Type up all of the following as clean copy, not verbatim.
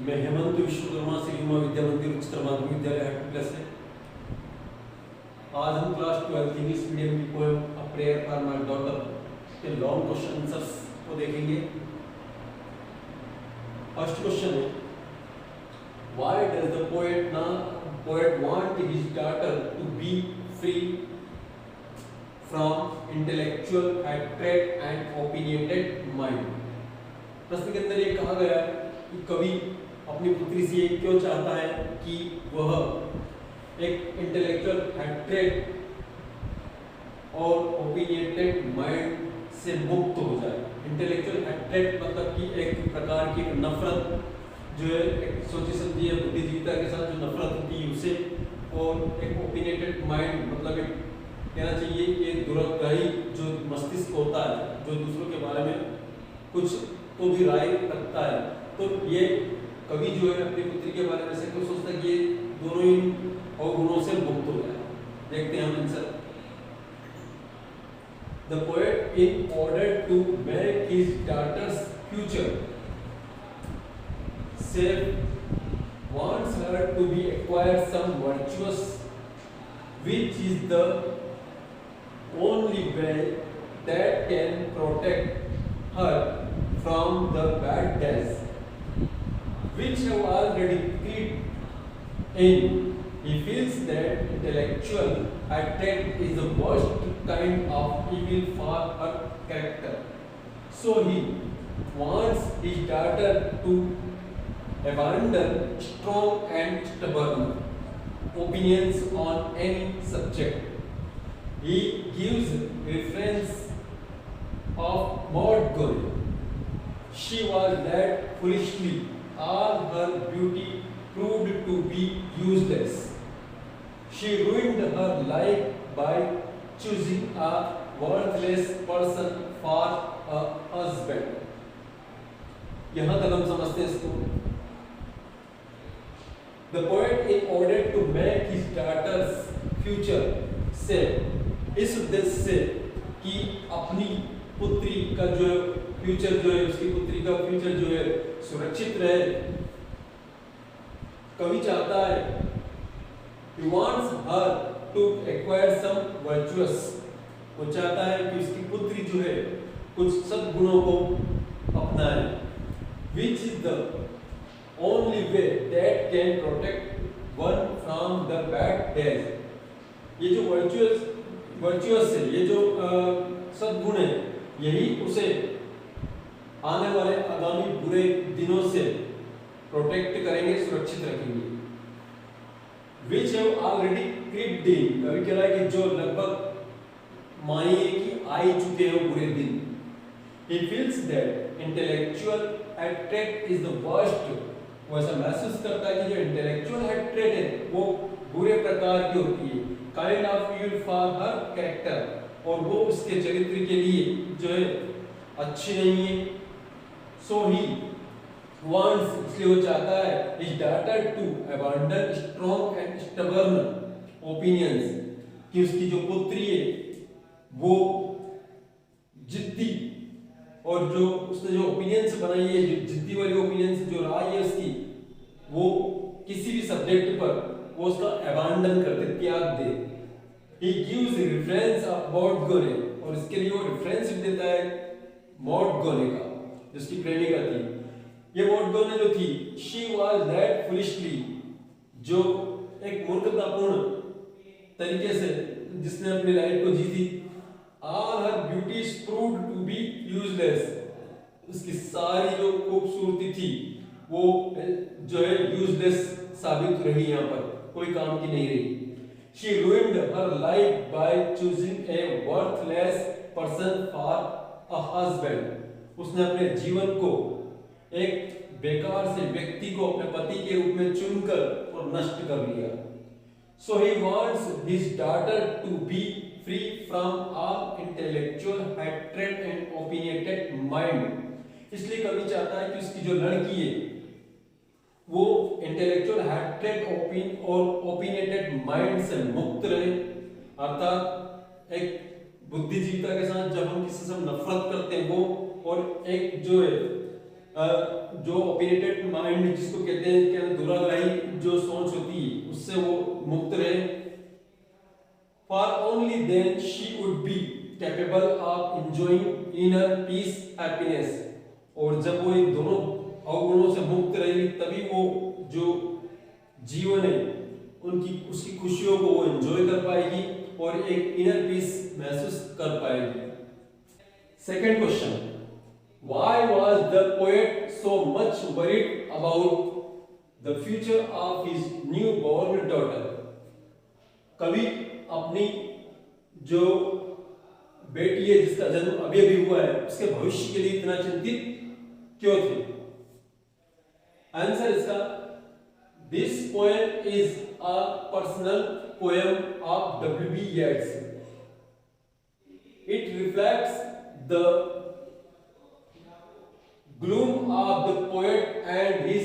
मैं हेमंत विश्वकर्मा से युवा विद्या मंदिर उच्चतर माध्यमिक विद्यालय हटपुर से। आज हम क्लास 12 इंग्लिश मीडियम की poem a prayer for my daughter के लॉन्ग क्वेश्चन आंसर्स को देखेंगे। फर्स्ट क्वेश्चन है, why does the poet want his daughter to be free from intellectual hatred and opinionated mind. प्रश्न के अंदर ये कहा गया कि कवि अपनी पुत्री से क्यों चाहता है कि वह एक इंटेलेक्चुअल हैट्रेड और ओपिनियटेड माइंड से मुक्त हो जाए। इंटेलेक्चुअल हैट्रेड मतलब कि एक प्रकार की नफरत जो है, एक सोची समझी है बुद्धिजीविता के साथ जो नफरत होती है उसे, और एक ओपिनियटेड माइंड मतलब एक कहना चाहिए कि दुराग्रही जो मस्तिष्क होता है, जो दूसरों के बारे में कुछ तो भी राय रखता है। तो ये कवि जो है अपनी पुत्री के बारे में से कुछ सोचता है कि ये दोनों ही अवगुणों से मुक्त हो जाए। देखते हैं हम answer. The poet, in order to make his daughter's future safe, wants her to be acquire some virtues, which is the only way that can protect her from the bad days which have already crept in. He feels that intellectual hatred is the worst kind of evil for her character. So he wants his daughter to abandon strong and stubborn opinions on any subject. He gives reference of Maud Gonye. She was led foolishly. All her beauty proved to be useless. She ruined her life by choosing a worthless person for a husband. यहाँ तक हम समझते हैं इसको। The poet, in order to make his daughter's future safe, इस उद्देश्य से कि अपनी पुत्री का जो फ्यूचर जो है, उसकी पुत्री का फ्यूचर जो है सुरक्षित रहे, कवि चाहता है he wants her to acquire some virtues. वो चाहता है कि उसकी पुत्री जो है कुछ सद्गुणों को अपनाए, which is the only way that can protect one from the bad days. ये जो virtuous है, ये जो सद्गुण है, यही उसे आने वाले आगामी बुरे दिनों से प्रोटेक्ट करेंगे, सुरक्षित रखेंगे। Which have already crept in, कवि कह रहा है कि जो लगभग मानिए कि आ ही चुके हैं बुरे दिन। He feels that intellectual hatred is the worst. वो ऐसा महसूस करता है कि जो intellectual hatred है वो बुरे प्रकार की होती है, kind of evil for her character, और वो उसके चरित्र के लिए जो है अच्छी नहीं है। So he wants, इसलिए वो चाहता है his daughter to abandon strong and stubborn opinions, कि उसकी जो पुत्री है वो जिद्दी और जो उसने जो ओपिनियंस बनाई है, जो जिद्दी वाली ओपिनियंस, जो राय है उसकी, वो किसी भी सब्जेक्ट पर वो उसका अबांडन कर दे, त्याग दे। He gives reference of Maud Gonye, और इसके लिए वो रेफरेंस देता है मॉड गोने का, जिसकी प्रेमिका थी। ये मॉड गोने जो थी, she was led foolishly, जो एक मूर्खतापूर्ण तरीके से जिसने अपनी लाइफ को जी थी। All her beauties proved to be useless, उसकी सारी जो खूबसूरती थी वो जो है यूजलेस साबित रही, यहाँ पर कोई काम की नहीं रही। She ruined her life by choosing a worthless person for a husband. उसने अपने जीवन को एक बेकार से व्यक्ति को अपने पति के रूप में चुनकर और नष्ट कर लिया। So he wants his daughter to be free from all intellectual hatred and opinionated mind. इसलिए कवि चाहता है कि उसकी जो लड़की है वो इंटेलेक्चुअल हैट्रेड और ओपिनियटेड माइंड से मुक्त रहे। अर्थात एक बुद्धिजीविता के साथ जब हम किसी से नफरत करते हैं वो, और एक जो है जो ओपिनियटेड माइंड जिसको कहते हैं कि दुराग्राही जो सोच होती है उससे वो मुक्त रहे। For only then she would be capable of enjoying inner peace, happiness। और जब वो इन दोनों अवगुणों से मुक्त रहेगी तभी वो जो जीवन है उनकी उसकी खुशियों को वो एंजॉय कर पाएगी और एक इनर पीस महसूस कर पाएगी। Second question, why was the poet so much worried about the future of his newborn daughter? कवि अपनी जो बेटी है जिसका जन्म अभी अभी हुआ है उसके भविष्य के लिए इतना चिंतित क्यों थे? आंसर इसका, this poem is a personal poem of W.B. Yeats। It reflects the gloom of the poet and his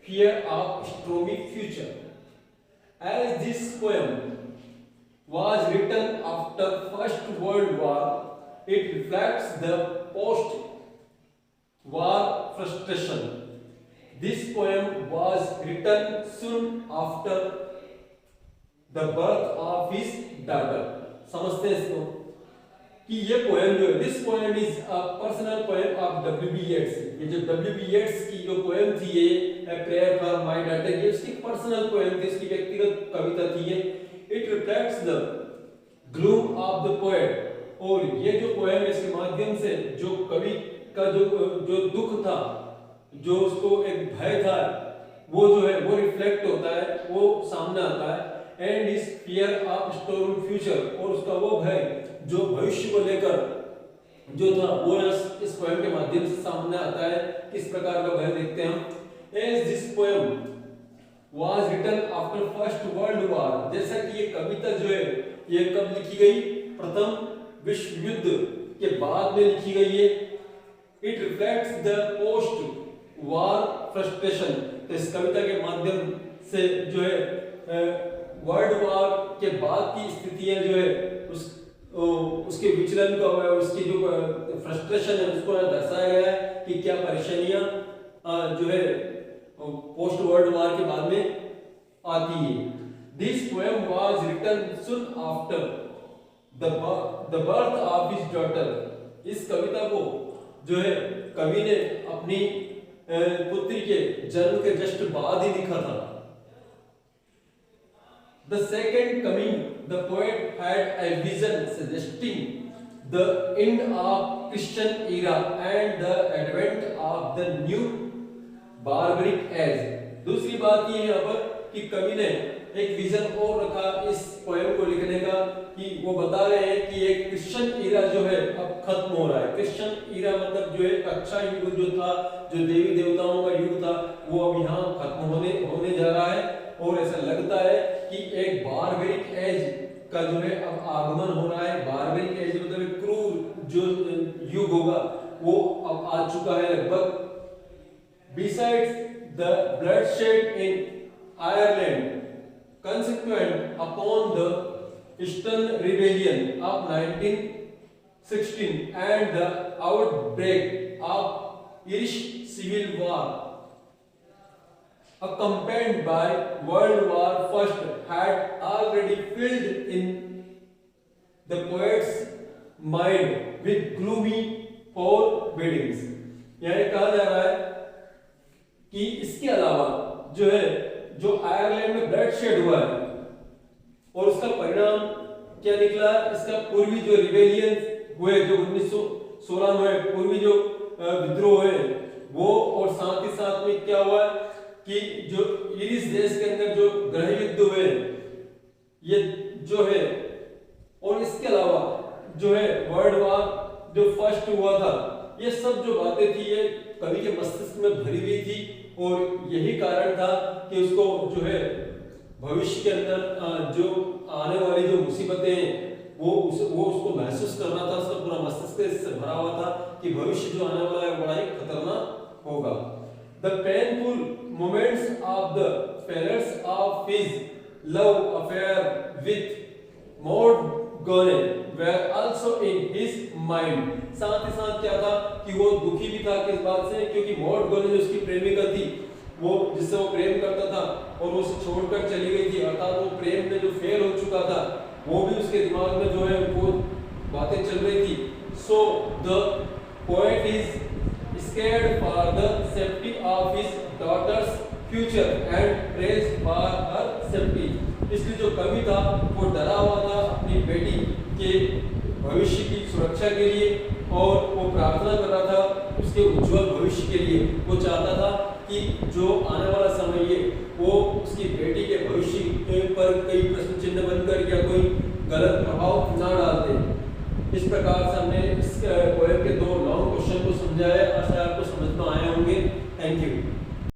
fear of stormy future। As this poem was written after First World War, it reflects the post-war frustration। This poem was written soon after the birth of his daughter। समझते हैं इसको कि ये poem जो है, this poem is a personal poem of W.B. Yeats। ये जो W.B. Yeats की जो पोएम थी ये प्रेयर फॉर माय डॉटर, ये उसकी पर्सनल पोएम थी, उसकी व्यक्तिगत कविता थी ये। It reflects the gloom of the poet. और ये जो पोएम है इसके माध्यम से जो कवि का जो दुख था, जो उसको एक भय था, वो जो है वो रिफ्लेक्ट होता है, वो सामने आता है। And is fear of storm future, और उसका वो भय जो भविष्य को लेकर जो था वो इस पोएम के माध्यम से सामने आता है। किस प्रकार का भय देखते हैं हम? As this poem was written after First World War, जैसा कि ये कविता जो है ये कब लिखी गई? प्रथम विश्व युद्ध के बाद में लिखी गई है। It reflects the post war frustration. तो इस कविता के माध्यम से जो है वर्ल्ड वॉर के बाद की स्थितियां जो है उसके विचलन का हुआ है, उसकी जो फ्रस्ट्रेशन है उसको दर्शाया गया है कि क्या परेशानियां जो है पोस्ट वर्ल्ड वॉर के बाद में आती है। This poem was written soon after the birth of his daughter. इस कविता को जो है कवि ने अपनी पुत्री के जन्म के जस्ट बाद ही लिखा था। The second coming, the poet had a vision suggesting the end of Christian era and the advent of the new barbaric age। दूसरी बात ये है अब कि कवि ने एक विजन और रखा इस पोएम को लिखने का कि वो बता रहे हैं कि एक क्रिश्चियन इरा जो है अब खत्म हो रहा है। क्रिश्चियन इरा मतलब जो है अच्छा युग जो था, जो देवी देवताओं का युग था, वो अब यहाँ खत्म होने जा रहा है। और ऐसा लगता है कि एक बारबेरिक एज का जो है अब आगमन हो रहा है। बारबेरिक एज मतलब क्रूर जो युग होगा वो अब आ चुका है लगभग। Besides the bloodshed in Ireland consequent upon the Eastern Rebellion of 1916 and the outbreak of Irish Civil War accompanied by World War I had already filled in the poet's mind with gloomy forebodings। यह कहा जा रहा है कि इसके अलावा जो है जो आयरलैंड में ब्लड शेड हुआ है और उसका परिणाम क्या निकला? इसका पूर्वी जो रिबेलियन हुए जो 1916 में पूर्वी जो विद्रोह हुए वो, और साथ ही साथ में क्या हुआ कि जो इरिश देश के अंदर जो गृह युद्ध हुए ये जो है, और इसके अलावा जो है वर्ल्ड वॉर जो फर्स्ट हुआ था, ये सब जो बातें थी ये कवि के मस्तिष्क में भरी हुई थी। और यही कारण था कि उसको जो है भविष्य के अंदर जो आने वाली जो मुसीबतें हैं वो उसको महसूस करना था। उसका पूरा मस्तिष्क इससे भरा हुआ था कि भविष्य जो आने वाला है बड़ा ही खतरनाक होगा। The painful moments of the failures of his love affair with Maud Gonne were also in his mind। साथ ही साथ क्या था कि वो दुखी भी था किस बात से, क्योंकि मॉर्ड गोले जो उसकी प्रेमिका थी, वो जिससे वो प्रेम करता था और वो उसे छोड़कर चली गई थी, अर्थात वो प्रेम में जो फेल हो चुका था, वो भी उसके दिमाग में जो है वो बातें चल रही थी। So the poet is scared for the safety of his daughter's future and prays for her safety। इसलिए जो कवि था वो डरा हुआ था अपनी बेटी के भविष्य की सुरक्षा के लिए, और वो प्रार्थना कर रहा था उसके उज्जवल भविष्य के लिए। वो चाहता था कि जो आने वाला समय है वो उसकी बेटी के भविष्य पर कई प्रश्न चिन्ह बनकर या कोई गलत प्रभाव ना डाल दे। इस प्रकार